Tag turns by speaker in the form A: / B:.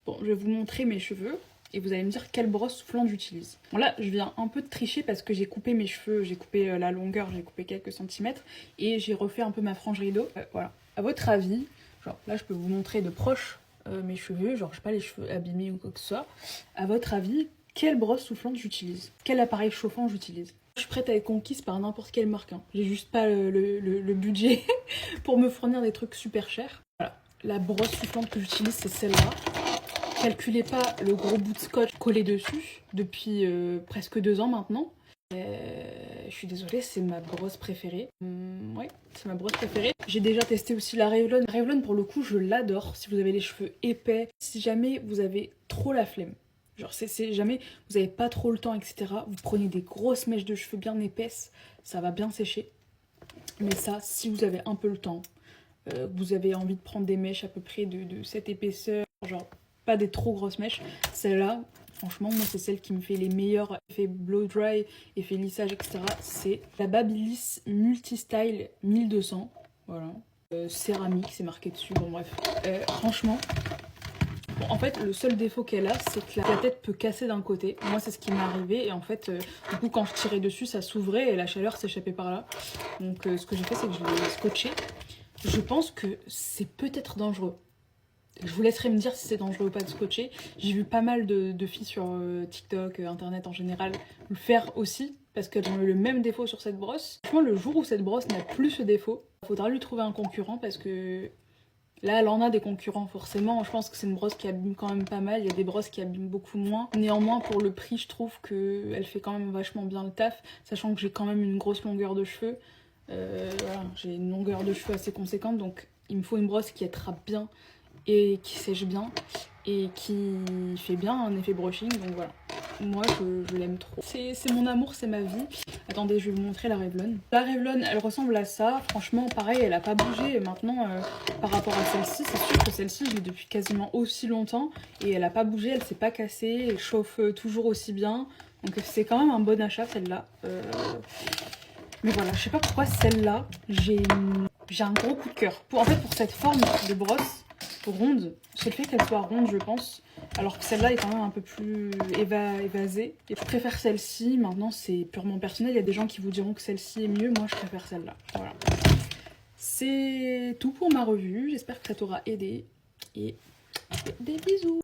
A: Bon, je vais vous montrer mes cheveux et vous allez me dire quelle brosse soufflante j'utilise. Bon là, je viens un peu de tricher parce que j'ai coupé mes cheveux, j'ai coupé la longueur, j'ai coupé quelques centimètres et j'ai refait un peu ma frange rideau. Voilà. À votre avis, genre là je peux vous montrer de proche mes cheveux, genre je sais pas les cheveux abîmés ou quoi que ce soit. À votre avis, quelle brosse soufflante j'utilise? Quel appareil chauffant j'utilise? Je suis prête à être conquise par n'importe quelle marque. Hein. J'ai juste pas le budget pour me fournir des trucs super chers. Voilà. La brosse soufflante que j'utilise, c'est celle-là. Calculez pas le gros bout de scotch collé dessus depuis presque 2 ans maintenant. Je suis désolée, c'est ma brosse préférée. Ouais, c'est ma brosse préférée. J'ai déjà testé aussi la Revlon. La Revlon, pour le coup, je l'adore. Si vous avez les cheveux épais, si jamais vous avez trop la flemme, genre c'est jamais vous avez pas trop le temps, etc. Vous prenez des grosses mèches de cheveux bien épaisses, ça va bien sécher. Mais ça, si vous avez un peu le temps, vous avez envie de prendre des mèches à peu près de cette épaisseur, genre pas des trop grosses mèches, celle-là, franchement, moi c'est celle qui me fait les meilleurs effets blow dry, effets lissage, etc. C'est la Babyliss Multistyle 1200, voilà. Céramique, c'est marqué dessus, bon bref. Franchement, bon, en fait, le seul défaut qu'elle a, c'est que la tête peut casser d'un côté. Moi, c'est ce qui m'est arrivé. Et en fait, du coup, quand je tirais dessus, ça s'ouvrait et la chaleur s'échappait par là. Donc, ce que j'ai fait, c'est que je l'ai scotché. Je pense que c'est peut-être dangereux. Je vous laisserai me dire si c'est dangereux ou pas de scotcher. J'ai vu pas mal de filles sur TikTok, Internet en général, le faire aussi. Parce qu'elles ont eu le même défaut sur cette brosse. Franchement, le jour où cette brosse n'a plus ce défaut, il faudra lui trouver un concurrent parce que... Là, elle en a des concurrents, forcément. Je pense que c'est une brosse qui abîme quand même pas mal. Il y a des brosses qui abîment beaucoup moins. Néanmoins, pour le prix, je trouve qu'elle fait quand même vachement bien le taf. Sachant que j'ai quand même une grosse longueur de cheveux. Voilà, j'ai une longueur de cheveux assez conséquente. Donc, il me faut une brosse qui attrape bien et qui sèche bien. Et qui fait bien un effet brushing. Donc voilà. Moi, je l'aime trop. C'est mon amour, c'est ma vie. Attendez, je vais vous montrer la Revlon. La Revlon, elle ressemble à ça. Franchement, pareil, elle a pas bougé. Et maintenant, par rapport à celle-ci, c'est sûr que celle-ci, je l'ai depuis quasiment aussi longtemps. Et elle a pas bougé, elle s'est pas cassée. Elle chauffe toujours aussi bien. Donc c'est quand même un bon achat, celle-là. Mais voilà, je sais pas pourquoi celle-là, j'ai un gros coup de cœur. En fait, pour cette forme de brosse ronde, c'est le fait qu'elle soit ronde, je pense. Alors que celle-là est quand même un peu plus évasée. Et je préfère celle-ci. Maintenant, c'est purement personnel. Il y a des gens qui vous diront que celle-ci est mieux. Moi, je préfère celle-là. Voilà. C'est tout pour ma revue. J'espère que ça t'aura aidé. Et des bisous.